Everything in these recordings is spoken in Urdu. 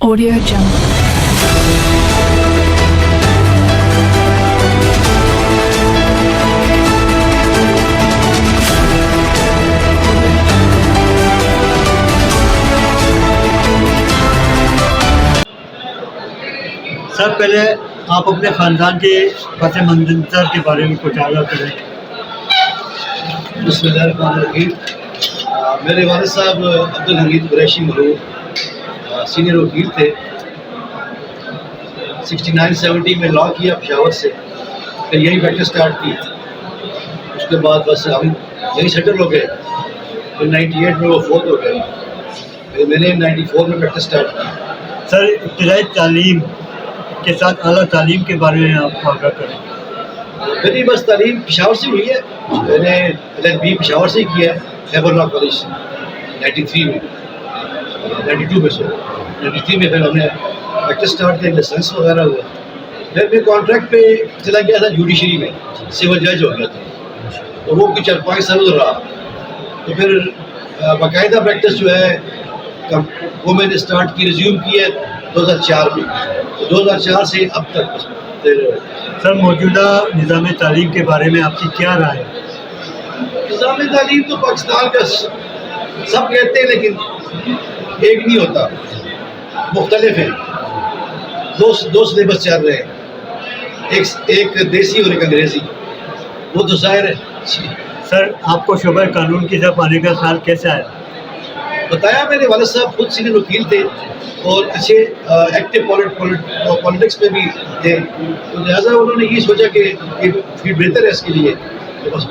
Audio Jungle. سر پہلے آپ اپنے خاندان کے پس منظر کے بارے میں کچھ آگاہ کریں. بسم اللہ الرحمن الرحیم. میرے والد صاحب عبدالحمید قریشی مرحوم سینئر وکیل تھے. 69-70 میں لا کیا پشاور سے، پھر یہیں پریکٹس اسٹارٹ کی. اس کے بعد بس ہم یہیں سیٹل ہو گئے. پھر 98 میں وہ فوت ہو گئے. پھر میں نے 94 میں پریکٹس اسٹارٹ کی. سر ابتدائی تعلیم کے ساتھ اعلیٰ تعلیم کے بارے میں آپ آگاہ کریں. میری بس تعلیم پشاور سے ہوئی ہے. میں نے LLB پشاور سے ہی کیا ہے، خیبر لا کالج سے 93 میں 92 میں 93 میں. پھر ہم نے پریکٹس اسٹارٹ کیا، لائسنس وغیرہ ہوا. پھر میں کانٹریکٹ پہ چلا گیا تھا جوڈیشری میں، سول جج ہو گیا تھا. اور وہ کچھ 4-5 سال ادھر رہا. تو پھر باقاعدہ پریکٹس جو ہے وہ میں نے اسٹارٹ کی، ریزیوم کی ہے 2004 میں. 2004 سے اب تک. سر موجودہ نظام تعلیم کے بارے میں آپ کی کیا رائے ہے؟ نظام تعلیم تو پاکستان کا سب کہتے ہیں لیکن ایک نہیں ہوتا، مختلف ہیں. دو سلیبس چل رہے ہیں، ایک دیسی اور ایک انگریزی. وہ تو ظاہر ہے. سر آپ کو شعبہ قانون کی طرف آنے کا خیال کیسے آیا؟ بتایا میرے والد صاحب خود سینئر وکیل تھے اور اچھے ایکٹیو پالیٹکس میں بھی تھے. تو لہٰذا انہوں نے یہ سوچا کہ یہ فیلڈ بہتر ہے اس کے لیے. تو بس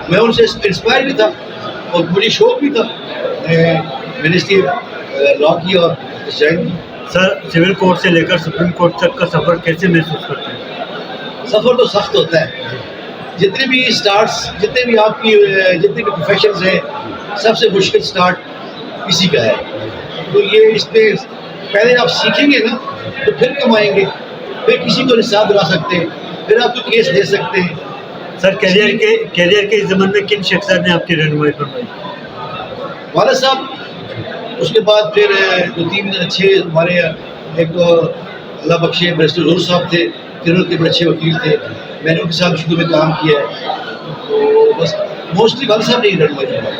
میں ان سے انسپائر بھی تھا اور مجھے شوق بھی تھا. میں نے اس لیے لا کیا اور جوائن کی. سر سول کورٹ سے لے کر سپریم کورٹ تک کا سفر کیسے محسوس کرتے ہیں؟ سفر تو سخت ہوتا ہے. جتنے بھی اسٹارٹس، جتنے بھی آپ کی جتنے بھی پروفیشنز ہیں، سب سے مشکل اسٹارٹ کسی کا ہے. تو یہ اس پہ پہلے آپ سیکھیں گے نا تو پھر کمائیں گے، پھر کسی کو نصاب دلا سکتے ہیں، پھر آپ کو کیس دے سکتے ہیں. سر کیریئر کے اس زمن میں کن شخصیات نے آپ کی رہنمائی فرمائی؟ والد صاحب، اس کے بعد پھر 2-3 اچھے ہمارے، ایک تو اللہ بخشے بیرسٹر ظہور صاحب تھے، تینوں کے بڑے اچھے وکیل تھے. میں نے ان کے ساتھ شروع میں کام کیا ہے. تو بس موسٹلی والد صاحب نے ہی رہنمائی فرمائی.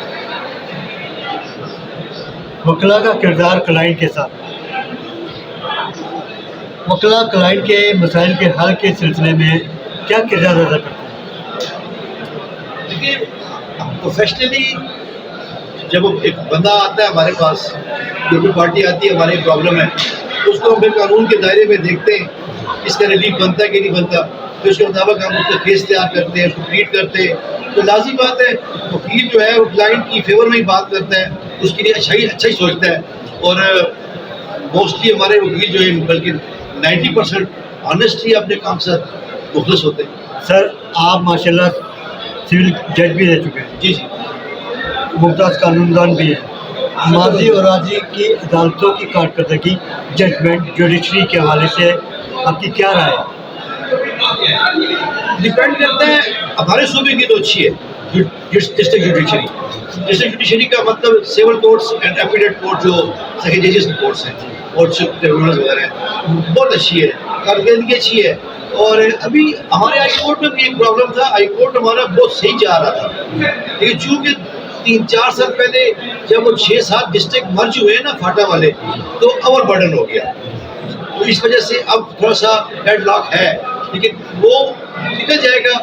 وکلا کا کردار کلائنٹ کے ساتھ. وکلا کلائنٹ کے مسائل کے حل کے سلسلے میں کیا کردار ادا کرتے ہیں؟ دیکھیے، پروفیشنلی جب ایک بندہ آتا ہے ہمارے پاس، جو بھی پارٹی آتی ہے ہماری پرابلم ہے، اس کو ہم پھر قانون کے دائرے میں دیکھتے ہیں اس کا ریلیف بنتا ہے کہ نہیں بنتا. پھر اس کے مطابق ہم اس کا کیس تیار کرتے ہیں، اس کو ٹریٹ کرتے ہیں. تو لازمی بات ہے وکیل جو ہے وہ کلائنٹ کی فیور میں ہی بات کرتا ہے، اس کے لیے اچھا ہی سوچتا ہے. اور موسٹلی ہمارے وکیل جو ہیں بلکہ 90% آنیسٹلی اپنے کام سے مخلص ہوتے ہیں. سر آپ ماشاء اللہ سول جج بھی رہ چکے ہیں، جی جی. ممتاز قانون دان بھی ہیں. ماضی اور عارضی کی عدالتوں کی کارکردگی، ججمنٹ، جوڈیشری کے حوالے سے آپ کی کیا رائے ہے؟ ڈپینڈ کرتا ہے. ہمارے صوبے کی تو اچھی ہے ڈسٹرکٹ جوڈیشری. ڈسٹرکٹ جوڈیشری کا مطلب civil courts and appellate court جو سیکنڈ ججز کی کورٹس ہیں اور ٹریبیونلز وغیرہ ہیں، بہت اچھی ہے، کارکردگی اچھی ہے. اور ابھی ہمارے ہائی کورٹ میں بھی ایک پرابلم تھا. ہائی کورٹ ہمارا بہت صحیح جا رہا تھا، لیکن چونکہ 3-4 سال پہلے جب وہ 6-7 ڈسٹرکٹ مرج ہوئے نا فاٹا والے، تو اوور برڈن ہو گیا. تو اس وجہ سے اب تھوڑا سا ڈیڈ لاک ہے، لیکن وہ نکل جائے گا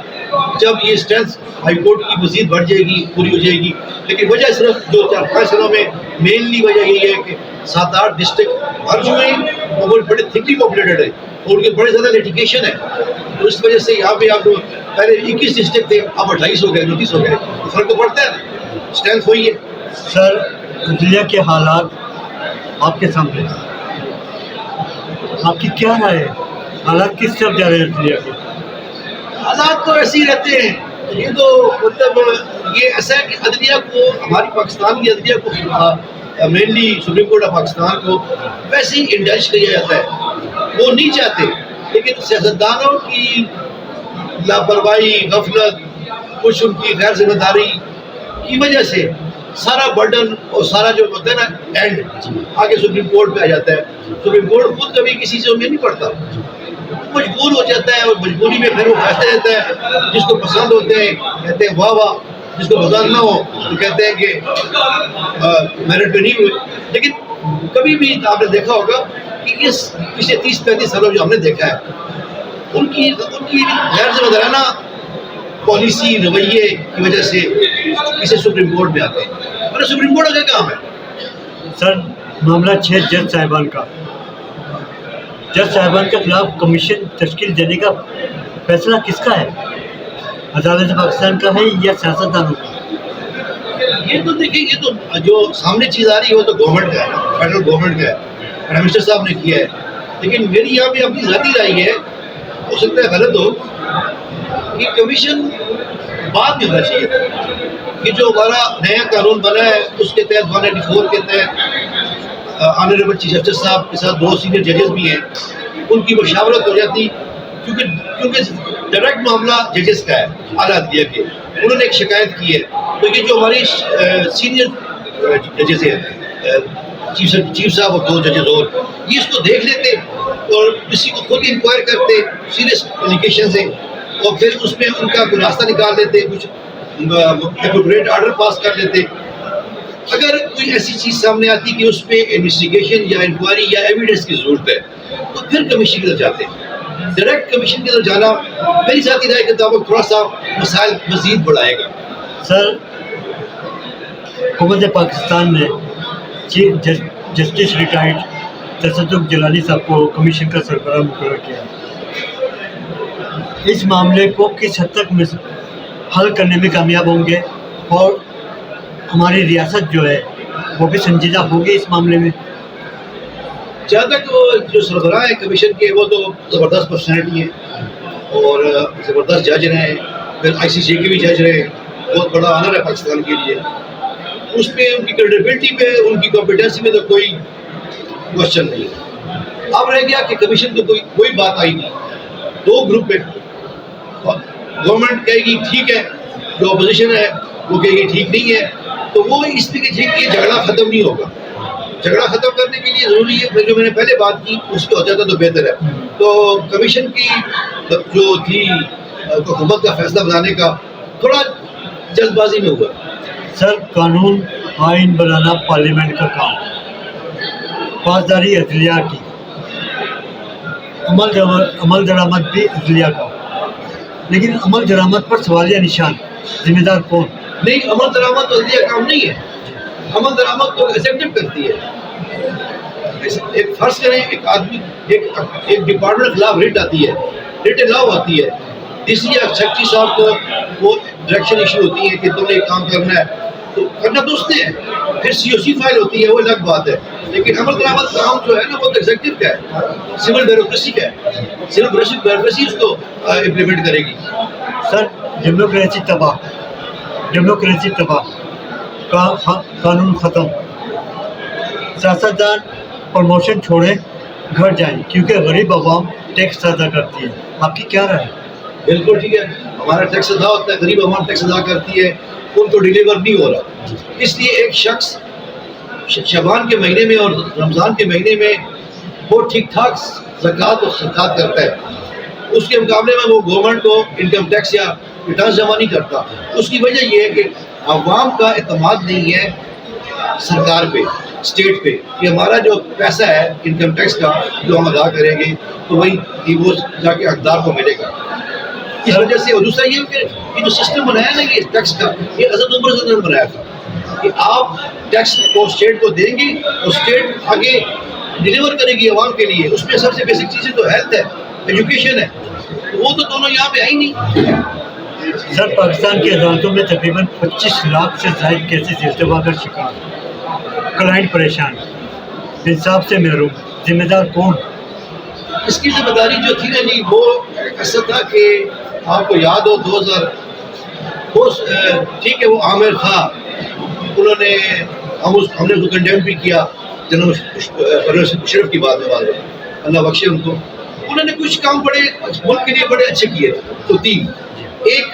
جب یہ اسٹرینتھ ہائی کورٹ کی مزید بڑھ جائے گی، پوری ہو جائے گی. لیکن وجہ صرف 2-4-5 سالوں میں مینلی وجہ یہی ہے کہ 7-8 ڈسٹرکٹ مرج ہوئے ہیں اور وہ بڑے تھکلی پاپولیٹڈ ہے اور ان کے بڑے زیادہ لیٹیگیشن ہے. تو اس وجہ سے یہاں پہ آپ کو پہلے 21 ڈسٹرکٹ تھے، اب 28 ہو گئے، 29 ہو گئے. فرق تو پڑتا ہے نا، اسٹرینتھ ہوئی ہے. سر عدلیہ کے حالات آپ کے سامنے، آپ کی کیا رائے ہے؟ حالات کس طرف جا رہے ہیں عدلیہ کے؟ حالات تو ایسے ہی رہتے ہیں. یہ تو مطلب یہ ایسا ہے کہ عدلیہ کو، ہماری پاکستان کی عدلیہ کو، mainly supreme court of Pakistan کو ویسے ہی انڈلج کیا جاتا ہے. وہ نہیں چاہتے، لیکن سیاستدانوں کی لاپرواہی، غفلت، کچھ ان کی غیر ذمہ داری کی وجہ سے سارا برڈن اور سارا جو ہوتا ہے نا اینڈ آگے سپریم کورٹ پہ آ جاتا ہے. سپریم کورٹ خود کبھی کسی سے نہیں پڑتا, مجبور ہو جاتا ہے, اور مجبوری میں پھر وہ فیصلہ دیتا ہے. جس کو پسند ہوتے ہیں کہتے ہیں واہ واہ, جس کو پسند نہ ہو تو کہتے ہیں کہ میرٹ پہ نہیں ہوئے. لیکن کبھی بھی آپ نے دیکھا ہوگا کہ اس پچھلے 30-35 سالوں جو ہم نے دیکھا ہے, ان کی غیر ذمہ دارانہ پالیسی رویے کی وجہ سے کسی سپریم کورٹ میں آتے ہیں. اور سپریم کورٹ کا کام ہے. سر معاملہ 6 جج صاحبان کا, جج صاحبان کے خلاف کمیشن تشکیل دینے کا فیصلہ کس کا ہے؟ عدالت پاکستان کا ہے یا سیاستدانوں کا؟ یہ تو دیکھیں, یہ تو جو سامنے چیز آ رہی ہے وہ تو گورنمنٹ کا ہے, فیڈرل گورنمنٹ کا ہے, پرائم منسٹر صاحب نے کیا ہے. لیکن میری یہاں پہ اپنی ذاتی رائے ہے, ہو سکتا ہے غلط ہو, کہ کمیشن بعد میں ہونا چاہیے کہ جو ہمارا نیا قانون بنا ہے اس کے تحت 194 کے تحت آنریبل چیف جسٹس صاحب کے ساتھ 2 سینئر ججز بھی ہیں, ان کی مشاورت ہو جاتی. کیونکہ ڈائریکٹ معاملہ ججز کا ہے اعلیٰ عدلیہ کے, انہوں نے ایک شکایت کی ہے. تو یہ جو ہماری سینئر ججز ہیں, چیف صاحب اور 2 ججز اور, یہ اس کو دیکھ لیتے اور کسی کو خود انکوائر کرتے سیریس الیگیشن سے, اور پھر اس میں ان کا کوئی راستہ نکال دیتے, کچھ اپروپریٹ آرڈر پاس کر دیتے. اگر کوئی ایسی چیز سامنے آتی کہ اس پہ انویسٹیگیشن یا انکوائری یا ایویڈنس کی ضرورت ہے تو پھر کمیشن کی طرف جاتے ہیں. ڈائریکٹ کمیشن کی طرف جانا میری ذاتی رائے کے مطابق تھوڑا سا مسائل مزید بڑھائے گا. سر حکومت پاکستان نے چیف جسٹس ریٹائرڈ تصدق جیلانی صاحب کو کمیشن کا سربراہ مقرر کیا. اس معاملے کو کس حد تک حل کرنے میں کامیاب ہوں گے, اور ہماری ریاست جو ہے وہ بھی سنجیدہ ہوگی اس معاملے میں؟ جہاں تک وہ جو سربراہ ہیں کمیشن کے, وہ تو زبردست پرسنالٹی ہیں اور زبردست جج رہے ہیں, پھر ICJ کے بھی جج رہے ہیں, بہت بڑا آنر ہے پاکستان کے لیے. اس پہ ان کی کریڈیبلٹی پہ, ان کی کمپیٹنسی میں تو کوئی کوشچن نہیں ہے. اب رہ گیا کہ کمیشن تو کوئی بات آئی نہیں, 2 گروپ پہ گورنمنٹ کہے گی ٹھیک ہے, جو اپوزیشن ہے وہ کہے گی ٹھیک نہیں ہے, تو وہ اس لیے کہ یہ جھگڑا ختم نہیں ہوگا. جھگڑا ختم کرنے کے لیے ضروری ہے, جو میں نے پہلے بات کی اس پہ ہو جاتا تو بہتر ہے. تو کمیشن کی جو تھی حکومت کا فیصلہ بنانے کا تھوڑا جلد بازی میں ہوا. سر قانون آئین بنانا پارلیمنٹ کا کام, پاسداری عدلیہ کی, عمل درآمد بھی عدلیہ کا, لیکن عمل درآمد پر سوالیہ نشان, ذمہ دار کون؟ نہیں, عمل درآمد تو عدلیہ کام نہیں ہے. عمل درآمد تو ایگزیکٹو کرتی ہے. ایک فرض کریں ایک آدمی ایک ڈپارٹمنٹ کے خلاف ریٹ آتی ہے, ریٹ الاؤ آتی ہے, اس لیے سیکرٹری صاحب کو وہ ڈائریکشن ایشو ہوتی ہے کہ تم نے ایک کام کرنا ہے, تو کرنا تو اس نے ہے. پھر COC فائل ہوتی ہے, وہ الگ بات ہے. لیکن عمل درآمد کام جو ہے نا وہ تو ایگزیکٹو کا ہے, سول بیوروکریسی کا ہے. سول بیوروکریسی اس کو امپلیمنٹ کرے گی. سر ڈیموکریسی تباہ, قانون ختم, سیاستدان پروموشن چھوڑیں گھر جائیں کیونکہ غریب عوام ٹیکس ادا کرتی ہے. آپ کی کیا رائے ہے؟ بالکل ٹھیک ہے, ہمارا ٹیکس ادا ہوتا ہے, غریب عوام ٹیکس ادا کرتی ہے, ان کو ڈیلیور نہیں ہو رہا. اس لیے ایک شخص شعبان کے مہینے میں اور رمضان کے مہینے میں وہ ٹھیک ٹھاک زکوٰۃ و صدقات کرتا ہے, اس کے مقابلے میں وہ گورنمنٹ کو انکم ٹیکس یا ریٹرن جمع نہیں کرتا. اس کی وجہ یہ ہے کہ عوام کا اعتماد نہیں ہے سرکار پہ, اسٹیٹ پہ, کہ ہمارا جو پیسہ ہے انکم ٹیکس کا جو ہم ادا کریں گے تو وہی وہ جا کے حقدار کو ملے گا. اس وجہ سے. اور دوسرا یہ کہ یہ جو سسٹم بنایا نا یہ ٹیکس کا, یہ حضرت عمر صدر نے بنایا تھا کہ آپ ٹیکس کو اسٹیٹ کو دیں گے اور اسٹیٹ آگے ڈلیور کرے گی عوام کے لیے. اس میں سب سے بیسک چیزیں تو ہیلتھ ہے, ایجوکیشن ہے, وہ تو دونوں یہاں پہ آئی نہیں. سر پاکستان کی عدالتوں میں تقریباً 25 لاکھ سے زائد کیسز التوا کا شکار, کلائنٹ پریشان, انصاف سے محروم, ذمہ دار کون؟ اس کی ذمہ داری جو تھی نا جی, وہ ایسا تھا کہ آپ کو یاد ہو 2000 ٹھیک ہے وہ عامر تھا, انہوں نے ہم نے اس کو کنڈیم بھی کیا, جناب پرویز مشرف کی بات ہے, اللہ بخشے ان کو. انہوں نے کچھ کام بڑے ملک کے لیے بڑے اچھے کیے. تو 3 ایک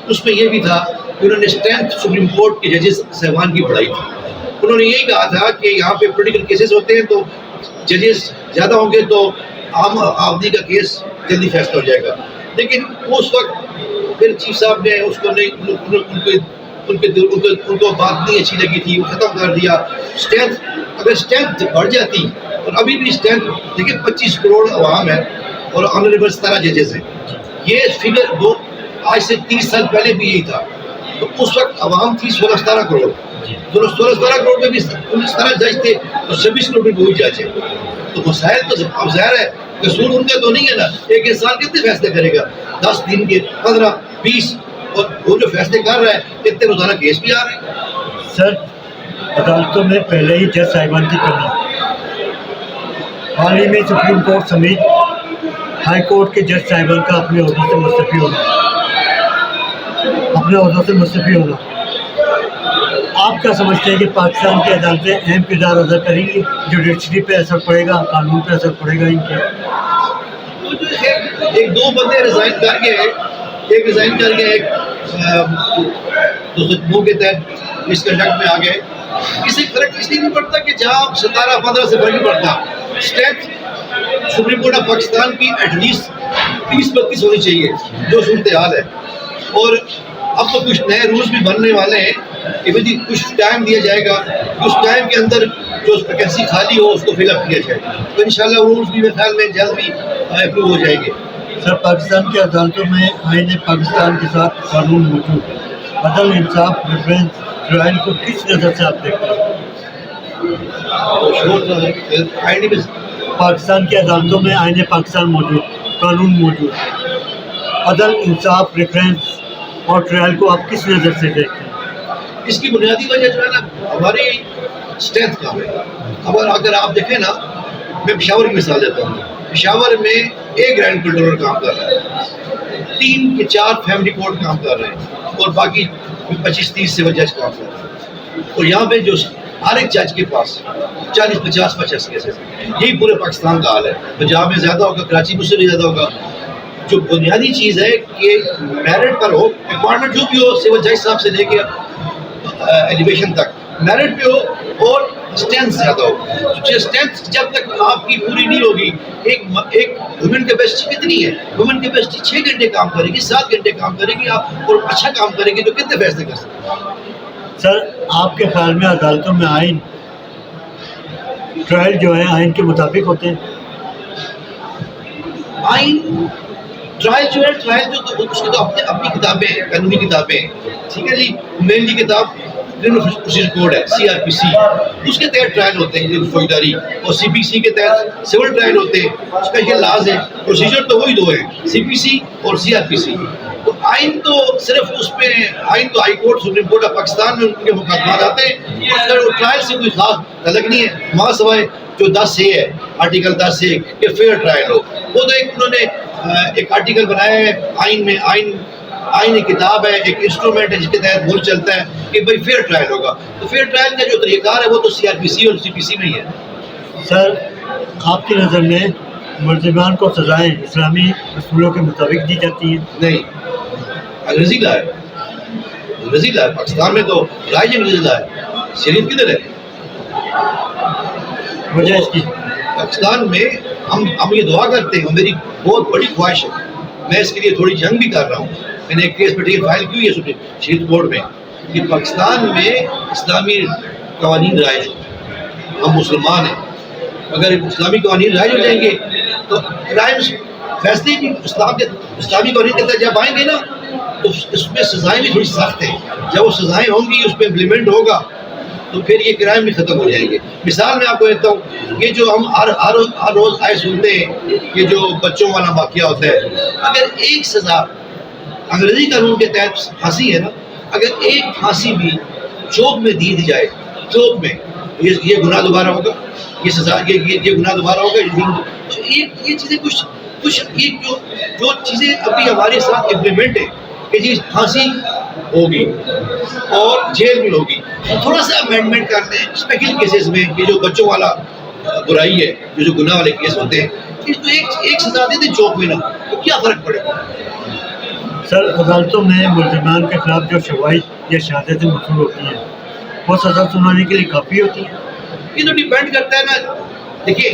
اس میں یہ بھی تھا انہوں نے اسٹرینتھ سپریم کورٹ کے ججز صاحبان کی بڑھائی تھی. انہوں نے یہی کہا تھا کہ یہاں پہ پولیٹیکل کیسز ہوتے ہیں تو ججز زیادہ ہوں گے تو عام آدمی کا کیس جلدی فیصلہ ہو جائے گا. لیکن اس وقت پھر چیف صاحب نے اس کو نہیں ان کو بات نہیں اچھی لگی تھی, وہ ختم کر دیا. اسٹرینتھ اگر اسٹرینتھ بڑھ جاتی, اور ابھی بھی اسٹرینتھ دیکھیں 25 کروڑ عوام ہے اور آنریبل 17 ججز ہیں, یہ فگر آج سے 30 سال پہلے بھی یہی تھا. تو اس وقت عوام تھی 16-17 کروڑ, 16-17 کروڑ میں بھی 17 جج تھے اور 26 کروڑ میں بھی جج ہے. تو مسائل تو اب ظاہر ہے قصور ان کا تو نہیں ہے نا. ایک انسان کتنے فیصلے کرے گا, 10 دن کے, 15, 20, اور وہ جو فیصلے کر رہا ہے اتنے روزانہ کیس بھی آ رہے ہیں. سر عدالتوں میں پہلے ہی جج صاحبان کی کمی, حال ہی میں سپریم کورٹ سمیت ہائی کورٹ کے جج صاحبان کا اپنے عہدوں سے مستعفی ہونا, آپ کیا سمجھتے ہیں کہ پاکستان کی عدالتیں اہم کردار ادا کریں گی؟ جوڈیشری پہ اثر پڑے گا, قانون پہ اثر پڑے گا ان کے؟ ایک دو بندے ریزائن کر گئے, ایک ریزائن کر گئے, ایک 209 کے تحت اس کنڈکٹ میں آ گئے. اس سے فرق اس لیے نہیں پڑتا کہ جہاں 17-15 سے فرق نہیں پڑتا. State supreme court of Pakistan کی ایٹ لیسٹ 30-32 ہونی چاہیے جو صورتحال ہے. اور اب تو کچھ نئے رولز بھی بننے والے ہیں کہ بھائی کچھ ٹائم دیا جائے گا, اس ٹائم کے اندر جو ویکینسی خالی ہو اس کو فل اپ کیا جائے. تو انشاءاللہ رولز بھی میرے خیال میں جلد بھی اپروو ہو جائیں گے. سر پاکستان کی عدالتوں میں آئین پاکستان کے ساتھ قانون موجود ہے, عدل, انصاف, ریفرنس ٹرائل کو کس نظر سے آپ دیکھتے ہیں؟ پاکستان کی عدالتوں میں آئین پاکستان موجود, قانون موجود, عدل, انصاف, ریفرنس اور ٹرائل کو آپ کس نظر سے دیکھتے ہیں؟ اس کی بنیادی وجہ جو ہے نا ہماری اسٹرینتھ کا ہے. اگر آپ دیکھیں نا, میں پشاور کی مثال دیتا ہوں. پشاور میں ایک گرینڈ کنٹرولر کام کر رہا ہے, 3 کے 4 فیملی کورٹ کام کر رہے ہیں, اور باقی 25-30 سول جج کام کر رہے ہیں. اور یہاں پہ جو ہر ایک جج کے پاس 40-50 کیسز. یہی پورے پاکستان کا حال ہے. پنجاب میں زیادہ ہوگا, کراچی میں سے بھی زیادہ ہوگا. جو بنیادی چیز ہے کہ میرٹ پر ہو, اپوائنٹمنٹ جو بھی ہو سول جج صاحب سے لے کے ایلیویشن تک میرٹ پہ ہو, اور اسٹرینتھ زیادہ ہو. اسٹرینتھ جب تک آپ کی پوری نہیں ہوگی, ایک وومن کیپیسٹی کتنی ہے؟ وومن کیپیسٹی 6 گھنٹے کام کرے گی, 7 گھنٹے کام کرے گی, آپ اور اچھا کام کرے گی تو کتنے فیصلے کر سکتے ہیں؟ سر آپ کے خیال میں عدالتوں میں آئین ٹرائل جو ہے آئین کے مطابق ہوتے ہیں؟ آئین ٹرائل جو ہے, ٹرائل جو اس کی تو اپنی کتابیں ہیں, قانونی کتابیں ہیں, ٹھیک ہے جی. مینلی کتاب کرمنل پروسیجر کوڈ ہے, CRPC, اس کے تحت ٹرائل ہوتے ہیں فوجداری, اور CPC کے تحت سول ٹرائل ہوتے ہیں. اسپیشل لاز ہے, پروسیجر تو وہی 2 ہیں, CPC اور CRPC. تو آئین تو صرف اس میں آئین تو high court, supreme court of Pakistan میں ان کے مقدمات آتے ہیں, اور ٹرائل سے کوئی خاص الگ نہیں ہے. وہاں سوائے جو 10A ہے, آرٹیکل 10A کہ فیئر ٹرائل ہو, وہ تو ایک انہوں نے ایک آرٹیکل بنایا ہے آئین میں. آئین ایک کتاب ہے, ایک انسٹرومنٹ ہے جس کے تحت ملک چلتا ہے کہ بھائی فیئر ٹرائل ہوگا. تو فیئر ٹرائل کا جو طریقہ کار ہے وہ تو CRPC اور CPC میں ہی ہے. سر آپ کی نظر میں ملزمان کو سزائیں اسلامی اصولوں کے مطابق دی جاتی ہیں؟ نہیں, انگریزی لا ہے, انگریزی لا ہے. پاکستان میں تو رائج انگریزی لا ہے, شریف کدھر ہے؟ وجہ اس کی پاکستان میں ہم یہ دعا کرتے ہیں, میری بہت بڑی خواہش ہے, میں اس کے لیے تھوڑی جنگ بھی کر رہا ہوں. میں نے ایک کیس پہ فائل کی ہے شہید کورٹ میں کہ پاکستان میں اسلامی قوانین رائج ہوں. ہم مسلمان ہیں, اگر اسلامی قوانین رائج ہو جائیں گے تو کرائمس فیصلے بھی اسلامی قوانین کے تحت جب آئیں گے نا تو اس میں سزائیں بھی تھوڑی سخت ہیں. جب وہ سزائیں ہوں گی, اس پہ امپلیمنٹ ہوگا تو پھر یہ کرائم بھی ختم ہو جائیں گے. مثال میں آپ کو دیتا ہوں, یہ جو ہم ہر روز آئے سنتے ہیں, یہ جو بچوں والا واقعہ ہوتا ہے, اگر ایک سزا انگریزی قانون کے تحت پھانسی ہے نا, اگر ایک پھانسی بھی چوک میں دی جائے, چوک میں, یہ گناہ دوبارہ ہوگا, یہ سزا یہ گناہ دوبارہ ہوگا. تو یہ چیزیں کچھ جو چیزیں ابھی ہمارے ساتھ امپلیمنٹ ہے کہ جی پھانسی ہوگی اور جیل بھی ہوگی, تھوڑا سا امینڈمنٹ کرتے ہیں اسپیشل کیسز میں. یہ جو بچوں والا برائی ہے, جو گناہ والے کیس ہوتے ہیں, اس کو ایک سزا دے دیں چوک میں نا, تو کیا فرق پڑے گا؟ سر عدالتوں میں ملزمان کے خلاف جو شواہد یا شہادتیں موصول ہوتی ہیں وہ سزا سنانے کے لیے کافی ہوتی ہیں؟ یہ تو ڈیپینڈ کرتا ہے نا. دیکھیے